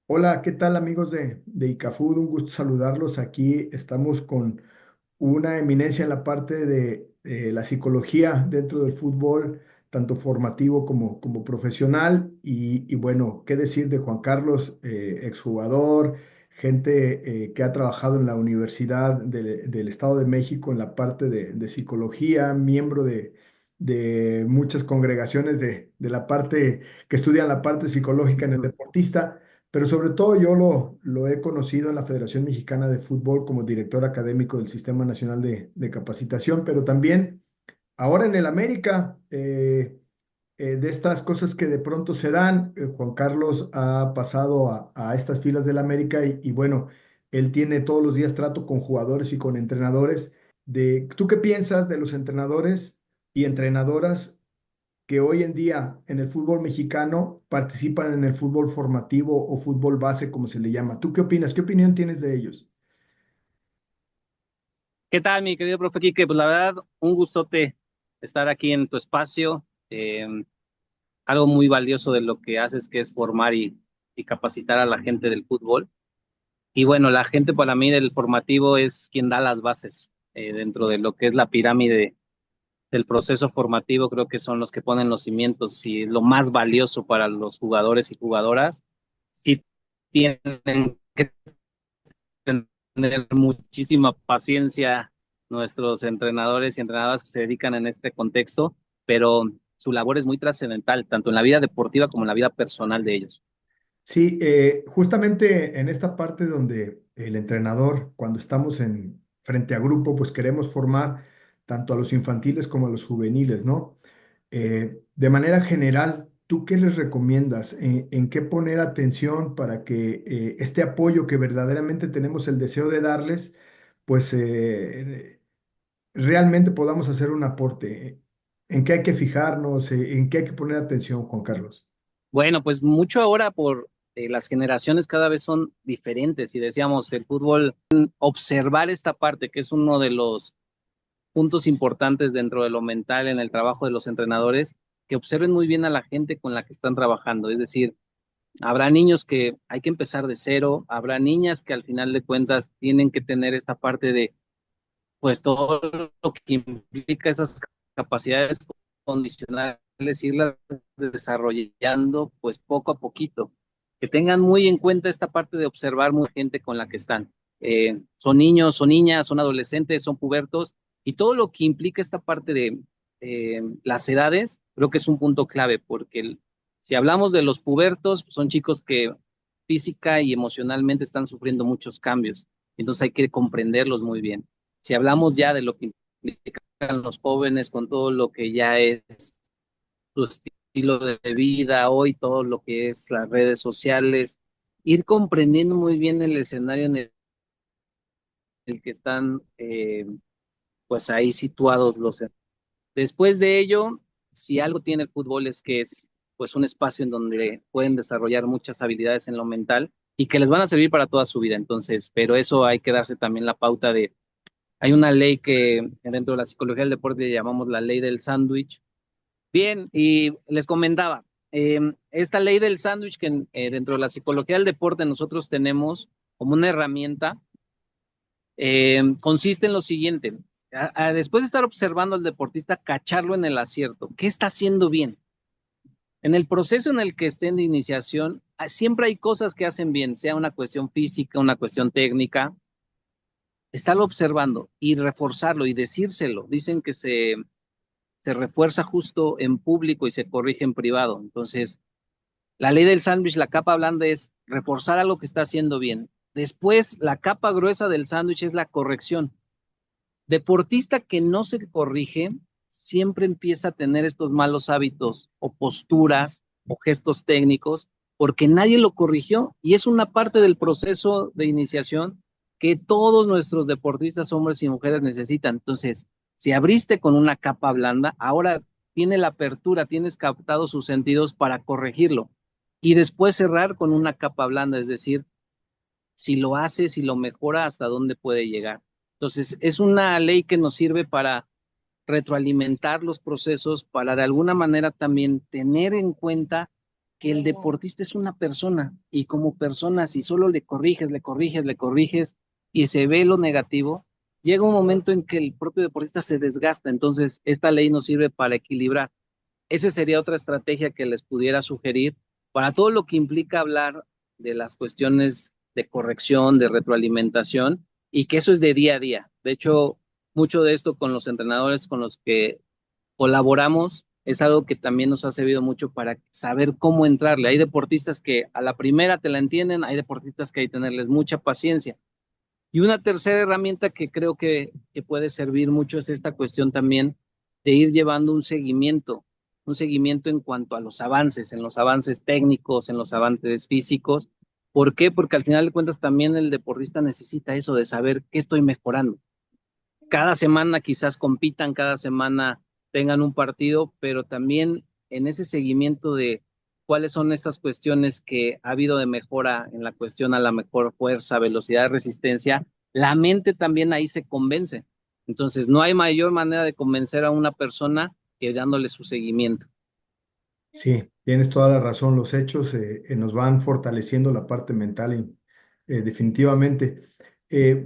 Hola, ¿qué tal amigos de ICAFUD? Un gusto saludarlos. Aquí estamos con una eminencia en la parte de la psicología dentro del fútbol, tanto formativo como profesional. Y bueno, ¿qué decir de Juan Carlos, exjugador, gente que ha trabajado en la Universidad del Estado de México en la parte de psicología, miembro de muchas congregaciones de la parte que estudian la parte psicológica en el deportista? Pero sobre todo yo lo he conocido en la Federación Mexicana de Fútbol como director académico del Sistema Nacional de Capacitación, pero también ahora en el América, de estas cosas que de pronto se dan. Juan Carlos ha pasado a estas filas del América y bueno, él tiene todos los días trato con jugadores y con entrenadores. ¿Tú qué piensas de los entrenadores y entrenadoras que hoy en día en el fútbol mexicano participan en el fútbol formativo o fútbol base, como se le llama? ¿Tú qué opinas? ¿Qué opinión tienes de ellos? ¿Qué tal, mi querido profe Quique? Pues la verdad, un gustote estar aquí en tu espacio. Algo muy valioso de lo que haces, que es formar y capacitar a la gente del fútbol. Y bueno, la gente para mí del formativo es quien da las bases dentro de lo que es la pirámide del proceso formativo. Creo que son los que ponen los cimientos y lo más valioso para los jugadores y jugadoras. Sí tienen que tener muchísima paciencia nuestros entrenadores y entrenadoras que se dedican en este contexto, pero su labor es muy trascendental, tanto en la vida deportiva como en la vida personal de ellos. Sí, justamente en esta parte donde el entrenador, cuando estamos frente a grupo, pues queremos formar tanto a los infantiles como a los juveniles, ¿no? De manera general, ¿tú qué les recomiendas? ¿En qué poner atención para que este apoyo que verdaderamente tenemos el deseo de darles, pues realmente podamos hacer un aporte? ¿En qué hay que fijarnos? ¿En qué hay que poner atención, Juan Carlos? Bueno, pues mucho ahora por las generaciones cada vez son diferentes y decíamos, el fútbol, observar esta parte, que es uno de los puntos importantes dentro de lo mental en el trabajo de los entrenadores, que observen muy bien a la gente con la que están trabajando, es decir, habrá niños que hay que empezar de cero, habrá niñas que al final de cuentas tienen que tener esta parte de, pues todo lo que implica esas capacidades condicionales, irlas desarrollando pues poco a poquito. Que tengan muy en cuenta esta parte de observar muy gente con la que están. Son niños, son niñas, son adolescentes, son pubertos, y todo lo que implica esta parte de las edades, creo que es un punto clave, porque si hablamos de los pubertos, pues son chicos que física y emocionalmente están sufriendo muchos cambios, entonces hay que comprenderlos muy bien. Si hablamos ya de lo que implican los jóvenes con todo lo que ya es su estilo de vida hoy, todo lo que es las redes sociales, ir comprendiendo muy bien el escenario en el que están pues ahí situados los. Después de ello, si algo tiene el fútbol es que es pues un espacio en donde pueden desarrollar muchas habilidades en lo mental y que les van a servir para toda su vida. Entonces, pero eso hay que darse también la pauta de, hay una ley que dentro de la psicología del deporte llamamos la ley del sándwich. Bien, y les comentaba, esta ley del sándwich que dentro de la psicología del deporte nosotros tenemos como una herramienta, consiste en lo siguiente: después de estar observando al deportista, cacharlo en el acierto. ¿Qué está haciendo bien? En el proceso en el que estén de iniciación, siempre hay cosas que hacen bien, sea una cuestión física, una cuestión técnica. Estarlo observando y reforzarlo y decírselo. Dicen que se refuerza justo en público y se corrige en privado. Entonces, la ley del sándwich, la capa blanda es reforzar algo que está haciendo bien. Después, la capa gruesa del sándwich es la corrección. Deportista que no se corrige siempre empieza a tener estos malos hábitos o posturas o gestos técnicos porque nadie lo corrigió, y es una parte del proceso de iniciación que todos nuestros deportistas, hombres y mujeres, necesitan. Entonces, si abriste con una capa blanda, ahora tiene la apertura, tienes captado sus sentidos para corregirlo y después cerrar con una capa blanda, es decir, si lo hace, si lo mejora, hasta dónde puede llegar. Entonces, es una ley que nos sirve para retroalimentar los procesos, para de alguna manera también tener en cuenta que el deportista es una persona y como persona, si solo le corriges, le corriges, le corriges y se ve lo negativo, llega un momento en que el propio deportista se desgasta. Entonces, esta ley nos sirve para equilibrar. Esa sería otra estrategia que les pudiera sugerir para todo lo que implica hablar de las cuestiones de corrección, de retroalimentación, y que eso es de día a día. De hecho, mucho de esto con los entrenadores con los que colaboramos es algo que también nos ha servido mucho para saber cómo entrarle. Hay deportistas que a la primera te la entienden, hay deportistas que hay que tenerles mucha paciencia. Y una tercera herramienta que creo que puede servir mucho es esta cuestión también de ir llevando un seguimiento en cuanto a los avances, en los avances técnicos, en los avances físicos. ¿Por qué? Porque al final de cuentas también el deportista necesita eso de saber qué estoy mejorando. Cada semana quizás compitan, cada semana tengan un partido, pero también en ese seguimiento de cuáles son estas cuestiones que ha habido de mejora en la cuestión a la mejor fuerza, velocidad, resistencia, la mente también ahí se convence. Entonces, no hay mayor manera de convencer a una persona que dándole su seguimiento. Sí, tienes toda la razón. Los hechos nos van fortaleciendo la parte mental, definitivamente.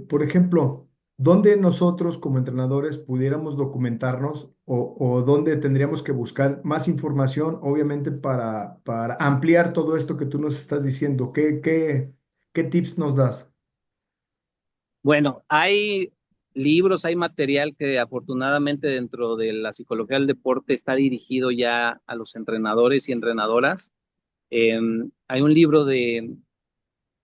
Por ejemplo, ¿dónde nosotros como entrenadores pudiéramos documentarnos o dónde tendríamos que buscar más información, obviamente, para ampliar todo esto que tú nos estás diciendo? ¿Qué tips nos das? Bueno, hay libros, hay material que afortunadamente dentro de la psicología del deporte está dirigido ya a los entrenadores y entrenadoras. Eh, Hay un libro de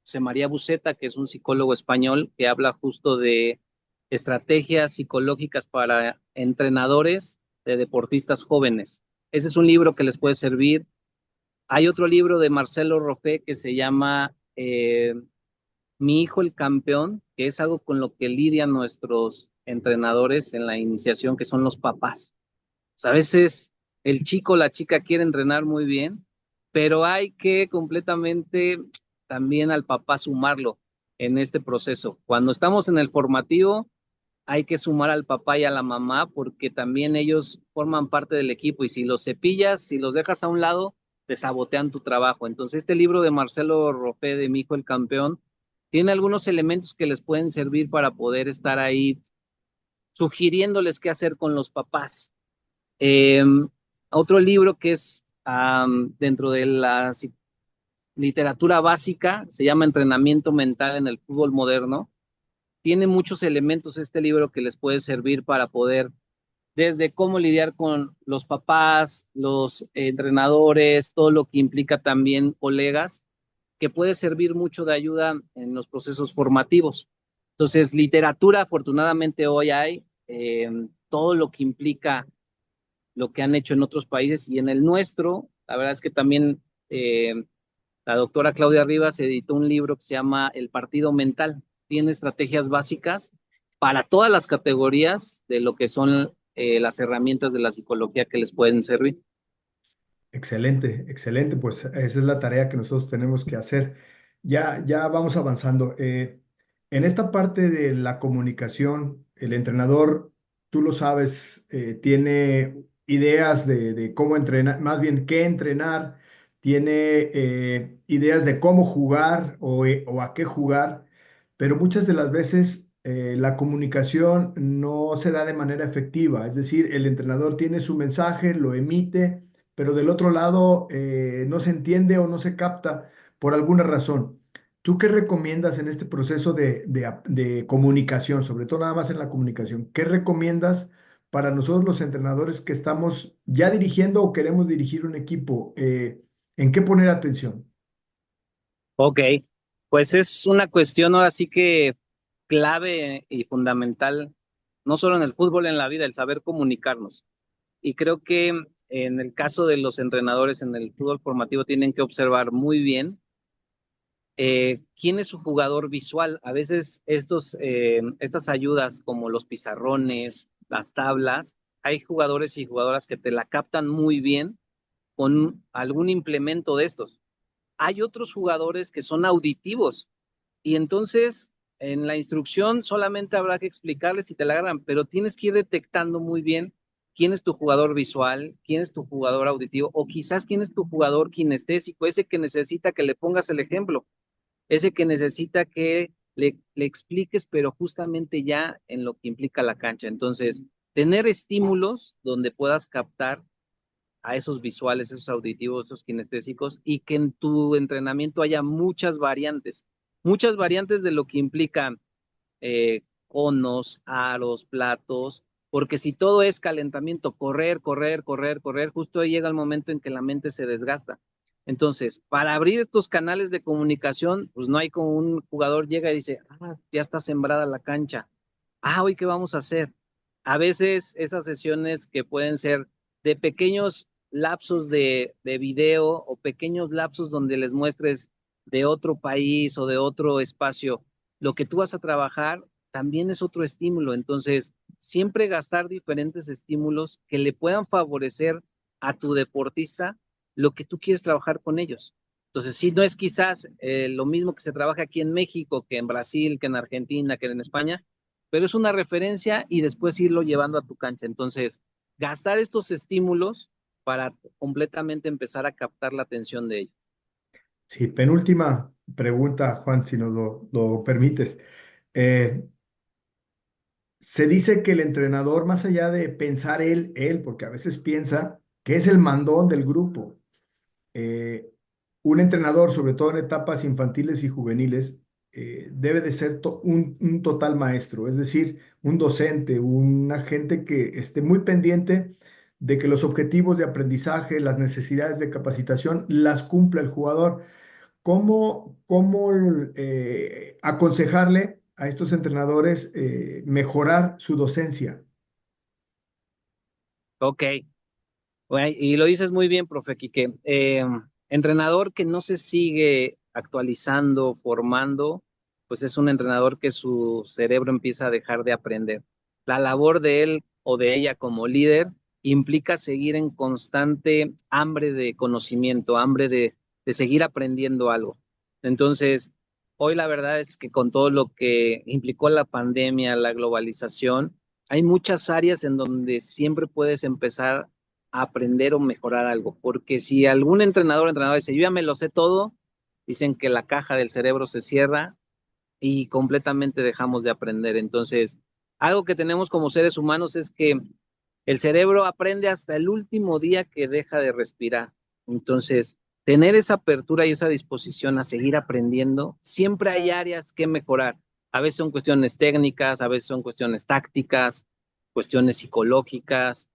José María Buceta, que es un psicólogo español, que habla justo de estrategias psicológicas para entrenadores de deportistas jóvenes. Ese es un libro que les puede servir. Hay otro libro de Marcelo Roffé que se llama Mi hijo el campeón, que es algo con lo que lidian nuestros entrenadores en la iniciación, que son los papás. O sea, a veces el chico o la chica quiere entrenar muy bien, pero hay que completamente también al papá sumarlo en este proceso. Cuando estamos en el formativo, hay que sumar al papá y a la mamá porque también ellos forman parte del equipo y si los cepillas, si los dejas a un lado, te sabotean tu trabajo. Entonces, este libro de Marcelo Ropé de Mi hijo el campeón tiene algunos elementos que les pueden servir para poder estar ahí sugiriéndoles qué hacer con los papás. Eh, Otro libro que es dentro de la literatura básica, se llama Entrenamiento Mental en el Fútbol Moderno. Tiene muchos elementos este libro que les puede servir para poder, desde cómo lidiar con los papás, los entrenadores, todo lo que implica también colegas, que puede servir mucho de ayuda en los procesos formativos. Entonces, literatura, afortunadamente hoy hay todo lo que implica lo que han hecho en otros países y en el nuestro, la verdad es que también la doctora Claudia Rivas editó un libro que se llama El Partido Mental. Tiene estrategias básicas para todas las categorías de lo que son las herramientas de la psicología que les pueden servir. Excelente, excelente. Pues esa es la tarea que nosotros tenemos que hacer. Ya vamos avanzando. En esta parte de la comunicación, el entrenador, tú lo sabes, tiene ideas de cómo entrenar, más bien qué entrenar, tiene ideas de cómo jugar o a qué jugar, pero muchas de las veces la comunicación no se da de manera efectiva. Es decir, el entrenador tiene su mensaje, lo emite, pero del otro lado no se entiende o no se capta por alguna razón. ¿Tú qué recomiendas en este proceso de comunicación, sobre todo nada más en la comunicación? ¿Qué recomiendas para nosotros los entrenadores que estamos ya dirigiendo o queremos dirigir un equipo? ¿En qué poner atención? Ok, pues es una cuestión ahora sí que clave y fundamental, no solo en el fútbol, en la vida, el saber comunicarnos. Y creo que en el caso de los entrenadores en el fútbol formativo tienen que observar muy bien quién es su jugador visual. A veces estas ayudas como los pizarrones, las tablas, hay jugadores y jugadoras que te la captan muy bien con algún implemento de estos. Hay otros jugadores que son auditivos y entonces en la instrucción solamente habrá que explicarles si te la agarran, pero tienes que ir detectando muy bien quién es tu jugador visual, quién es tu jugador auditivo, o quizás quién es tu jugador kinestésico, ese que necesita que le pongas el ejemplo, ese que necesita que le expliques, pero justamente ya en lo que implica la cancha. Entonces, tener estímulos donde puedas captar a esos visuales, esos auditivos, esos kinestésicos, y que en tu entrenamiento haya muchas variantes de lo que implica conos, aros, platos, porque si todo es calentamiento, correr, correr, correr, correr, justo ahí llega el momento en que la mente se desgasta. Entonces, para abrir estos canales de comunicación, pues no hay como un jugador llega y dice, ah, ya está sembrada la cancha. Ah, hoy qué vamos a hacer. A veces esas sesiones que pueden ser de pequeños lapsos de video o pequeños lapsos donde les muestres de otro país o de otro espacio lo que tú vas a trabajar, también es otro estímulo. Entonces, siempre gastar diferentes estímulos que le puedan favorecer a tu deportista lo que tú quieres trabajar con ellos. Entonces, sí, no es quizás lo mismo que se trabaja aquí en México, que en Brasil, que en Argentina, que en España, pero es una referencia y después irlo llevando a tu cancha. Entonces, gastar estos estímulos para completamente empezar a captar la atención de ellos. Sí, penúltima pregunta, Juan, si nos lo permites. Eh, Se dice que el entrenador, más allá de pensar él, porque a veces piensa que es el mandón del grupo, eh, un entrenador, sobre todo en etapas infantiles y juveniles, debe de ser un total maestro, es decir, un docente, un agente que esté muy pendiente de que los objetivos de aprendizaje, las necesidades de capacitación, las cumpla el jugador. ¿Cómo aconsejarle a estos entrenadores mejorar su docencia? Ok, bueno, y lo dices muy bien, profe Quique. Entrenador que no se sigue actualizando, formando, pues es un entrenador que su cerebro empieza a dejar de aprender. La labor de él o de ella como líder implica seguir en constante hambre de conocimiento, hambre de seguir aprendiendo algo. Entonces, hoy la verdad es que con todo lo que implicó la pandemia, la globalización, hay muchas áreas en donde siempre puedes empezar aprender o mejorar algo, porque si algún entrenador dice, yo ya me lo sé todo, dicen que la caja del cerebro se cierra y completamente dejamos de aprender. Entonces, algo que tenemos como seres humanos es que el cerebro aprende hasta el último día que deja de respirar. Entonces, tener esa apertura y esa disposición a seguir aprendiendo, siempre hay áreas que mejorar. A veces son cuestiones técnicas, a veces son cuestiones tácticas, cuestiones psicológicas,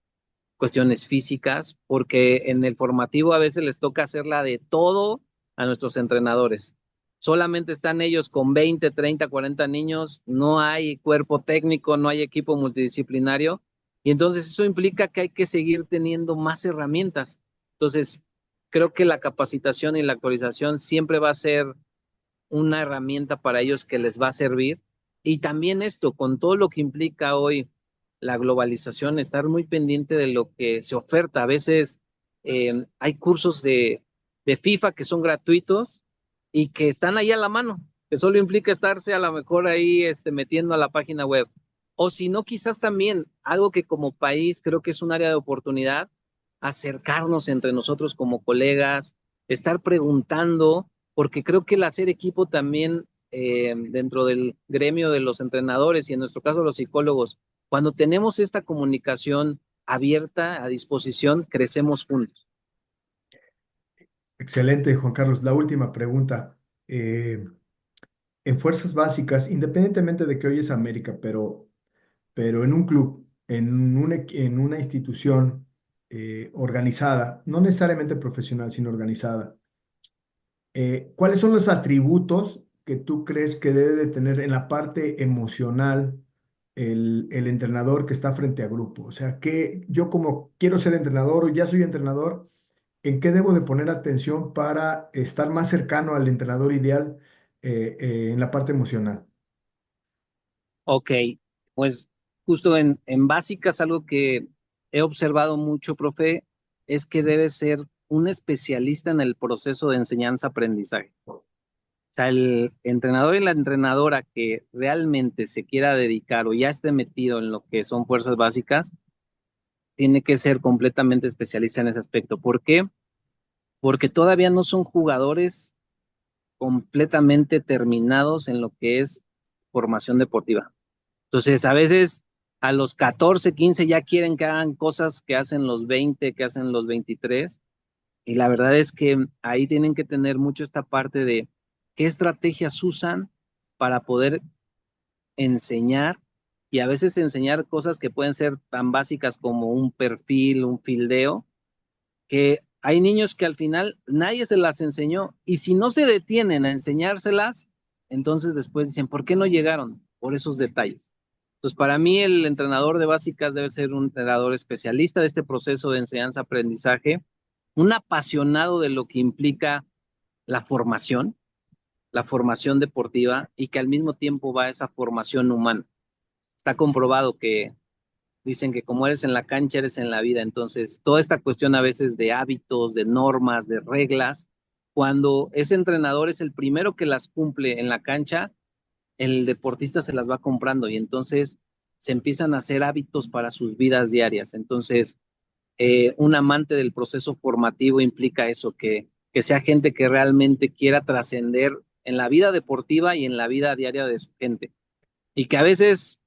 cuestiones físicas, porque en el formativo a veces les toca hacerla de todo a nuestros entrenadores. Solamente están ellos con 20, 30, 40 niños, no hay cuerpo técnico, no hay equipo multidisciplinario, y entonces eso implica que hay que seguir teniendo más herramientas. Entonces, creo que la capacitación y la actualización siempre va a ser una herramienta para ellos que les va a servir. Y también esto, con todo lo que implica hoy la globalización, estar muy pendiente de lo que se oferta. A veces hay cursos de FIFA que son gratuitos y que están ahí a la mano, que solo implica estarse a lo mejor ahí metiendo a la página web. O si no, quizás también algo que como país creo que es un área de oportunidad, acercarnos entre nosotros como colegas, estar preguntando porque creo que el hacer equipo también dentro del gremio de los entrenadores y en nuestro caso los psicólogos, cuando tenemos esta comunicación abierta a disposición, crecemos juntos. Excelente, Juan Carlos. La última pregunta. Eh, en fuerzas básicas, independientemente de que hoy es América, pero en un club, en una institución organizada, no necesariamente profesional, sino organizada, ¿cuáles son los atributos que tú crees que debe de tener en la parte emocional el entrenador que está frente a grupo? O sea, que yo como quiero ser entrenador o ya soy entrenador, ¿en qué debo de poner atención para estar más cercano al entrenador ideal en la parte emocional? Ok, pues justo en básicas algo que he observado mucho, profe, es que debe ser un especialista en el proceso de enseñanza-aprendizaje. O sea, el entrenador y la entrenadora que realmente se quiera dedicar o ya esté metido en lo que son fuerzas básicas, tiene que ser completamente especialista en ese aspecto. ¿Por qué? Porque todavía no son jugadores completamente terminados en lo que es formación deportiva. Entonces, a veces a los 14, 15 ya quieren que hagan cosas que hacen los 20, que hacen los 23, y la verdad es que ahí tienen que tener mucho esta parte de qué estrategias usan para poder enseñar, y a veces enseñar cosas que pueden ser tan básicas como un perfil, un fildeo, que hay niños que al final nadie se las enseñó, y si no se detienen a enseñárselas, entonces después dicen, ¿por qué no llegaron? Por esos detalles. Entonces, para mí el entrenador de básicas debe ser un entrenador especialista de este proceso de enseñanza-aprendizaje, un apasionado de lo que implica la la formación deportiva, y que al mismo tiempo va a esa formación humana. Está comprobado que dicen que como eres en la cancha, eres en la vida. Entonces, toda esta cuestión a veces de hábitos, de normas, de reglas, cuando ese entrenador es el primero que las cumple en la cancha, el deportista se las va comprando, y entonces se empiezan a hacer hábitos para sus vidas diarias. Entonces, un amante del proceso formativo implica eso, que sea gente que realmente quiera trascender en la vida deportiva y en la vida diaria de su gente. Y que a veces,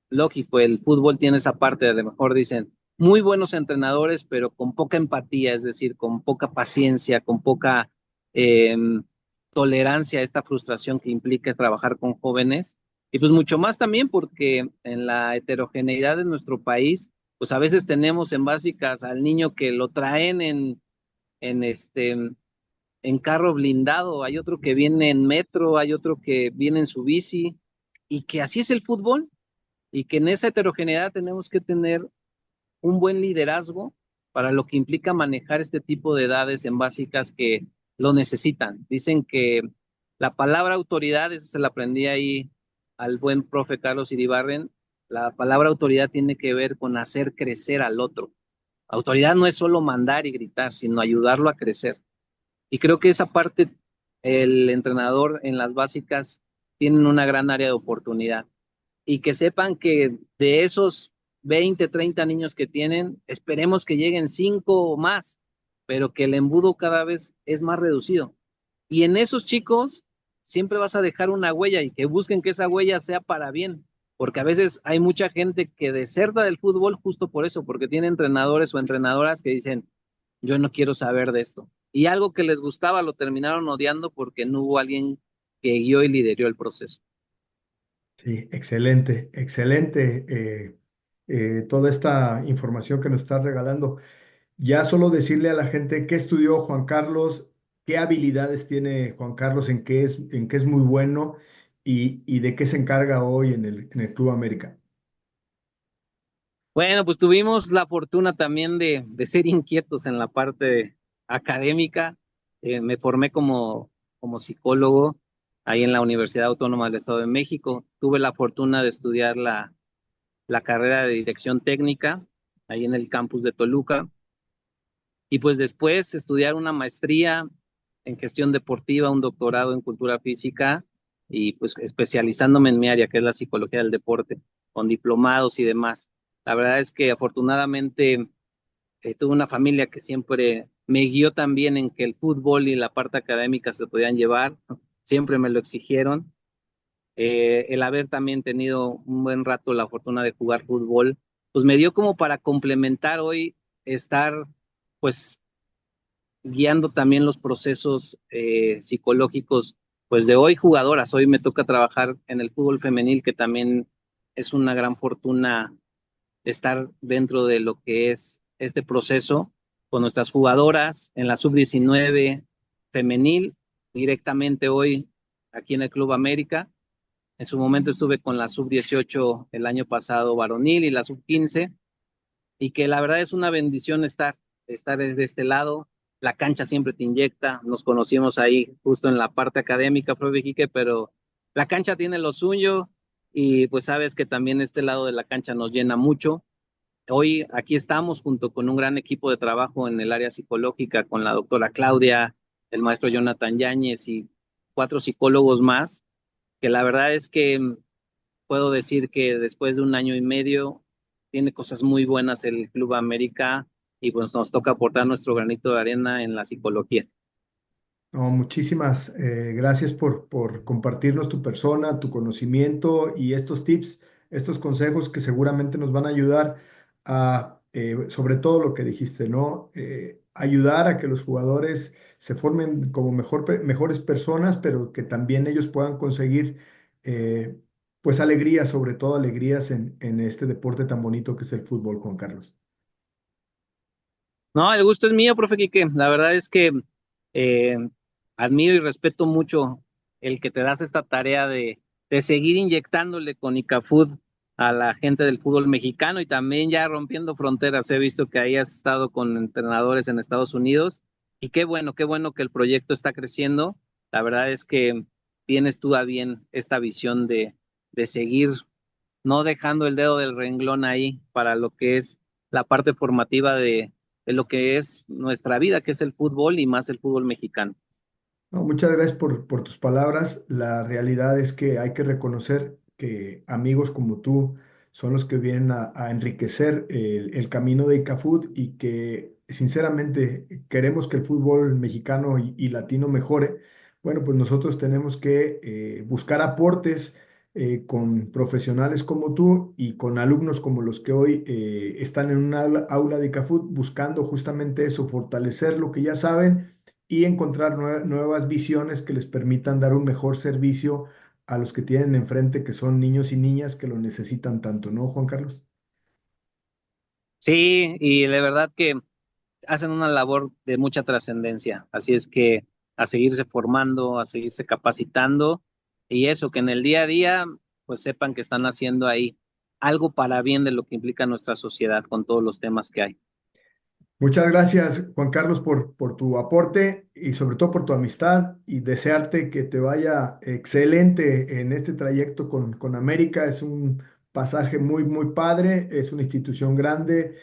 lógico, el fútbol tiene esa parte, de a lo mejor dicen, muy buenos entrenadores, pero con poca empatía, es decir, con poca paciencia, con poca eh, tolerancia a esta frustración que implica trabajar con jóvenes. Y pues mucho más también porque en la heterogeneidad de nuestro país, pues a veces tenemos en básicas al niño que lo traen en en carro blindado, hay otro que viene en metro, hay otro que viene en su bici, y que así es el fútbol, y que en esa heterogeneidad tenemos que tener un buen liderazgo para lo que implica manejar este tipo de edades en básicas que lo necesitan. Dicen que la palabra autoridad, esa se la aprendí ahí al buen profe Carlos Iribarren, la palabra autoridad tiene que ver con hacer crecer al otro. Autoridad no es solo mandar y gritar, sino ayudarlo a crecer. Y creo que esa parte, el entrenador en las básicas tienen una gran área de oportunidad, y que sepan que de esos 20, 30 niños que tienen, esperemos que lleguen 5 o más, pero que el embudo cada vez es más reducido. Y en esos chicos siempre vas a dejar una huella, y que busquen que esa huella sea para bien, porque a veces hay mucha gente que deserta del fútbol justo por eso, porque tiene entrenadores o entrenadoras que dicen, yo no quiero saber de esto. Y algo que les gustaba lo terminaron odiando porque no hubo alguien que guió y lideró el proceso. Sí, excelente, excelente toda esta información que nos estás regalando. Ya solo decirle a la gente qué estudió Juan Carlos, qué habilidades tiene Juan Carlos, en qué es muy bueno y de qué se encarga hoy en el Club América. Bueno, pues tuvimos la fortuna también de ser inquietos en la parte académica. Me formé como psicólogo ahí en la Universidad Autónoma del Estado de México. Tuve la fortuna de estudiar la carrera de dirección técnica ahí en el campus de Toluca, y pues después estudiar una maestría en gestión deportiva, un doctorado en cultura física, y pues especializándome en mi área, que es la psicología del deporte, con diplomados y demás. La verdad es que afortunadamente tuve una familia que siempre me guió también en que el fútbol y la parte académica se podían llevar, siempre me lo exigieron. El haber también tenido un buen rato la fortuna de jugar fútbol, pues me dio como para complementar hoy estar pues guiando también los procesos psicológicos, pues de hoy jugadoras. Hoy me toca trabajar en el fútbol femenil, que también es una gran fortuna estar dentro de lo que es este proceso con nuestras jugadoras en la sub-19 femenil, directamente hoy aquí en el Club América. En su momento estuve con la sub-18 el año pasado varonil y la sub-15, y que la verdad es una bendición estar desde este lado. La cancha siempre te inyecta. Nos conocimos ahí justo en la parte académica, profe Quique, pero la cancha tiene lo suyo, y pues sabes que también este lado de la cancha nos llena mucho. Hoy aquí estamos junto con un gran equipo de trabajo en el área psicológica, con la doctora Claudia, el maestro Jonathan Yáñez y 4 psicólogos más, que la verdad es que puedo decir que después de un año y medio tiene cosas muy buenas el Club América y pues nos toca aportar nuestro granito de arena en la psicología. No, muchísimas gracias por compartirnos tu persona, tu conocimiento y estos tips, estos consejos que seguramente nos van a ayudar a, sobre todo lo que dijiste, ¿no? Ayudar a que los jugadores se formen como mejores personas, pero que también ellos puedan conseguir, eh, pues, alegrías, sobre todo alegrías en este deporte tan bonito que es el fútbol, Juan Carlos. No, el gusto es mío, profe Quique. La verdad es que eh, admiro y respeto mucho el que te das esta tarea de seguir inyectándole con ICAFUT a la gente del fútbol mexicano y también ya rompiendo fronteras. He visto que ahí has estado con entrenadores en Estados Unidos y qué bueno que el proyecto está creciendo. La verdad es que tienes tú a bien esta visión de seguir no dejando el dedo del renglón ahí para lo que es la parte formativa de lo que es nuestra vida, que es el fútbol y más el fútbol mexicano. No, muchas gracias por tus palabras. La realidad es que hay que reconocer que amigos como tú son los que vienen a enriquecer el camino de ICAFUT y que sinceramente queremos que el fútbol mexicano y latino mejore. Bueno, pues nosotros tenemos que buscar aportes con profesionales como tú y con alumnos como los que hoy están en una aula de ICAFUT buscando justamente eso, fortalecer lo que ya saben y encontrar nuevas visiones que les permitan dar un mejor servicio a los que tienen enfrente, que son niños y niñas que lo necesitan tanto, ¿no, Juan Carlos? Sí, y de verdad que hacen una labor de mucha trascendencia. Así es que a seguirse formando, a seguirse capacitando y eso, que en el día a día, pues sepan que están haciendo ahí algo para bien de lo que implica nuestra sociedad con todos los temas que hay. Muchas gracias, Juan Carlos, por tu aporte y sobre todo por tu amistad y desearte que te vaya excelente en este trayecto con América. Es un pasaje muy padre, es una institución grande,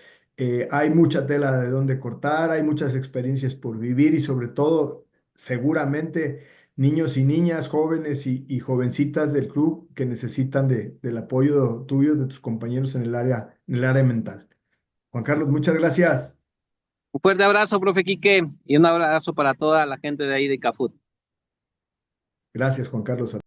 hay mucha tela de donde cortar, hay muchas experiencias por vivir y sobre todo, seguramente, niños y niñas, jóvenes y jovencitas del club que necesitan del apoyo tuyo, de tus compañeros en el área mental. Juan Carlos, muchas gracias. Un fuerte abrazo, profe Quique, y un abrazo para toda la gente de ahí de Cafut. Gracias, Juan Carlos.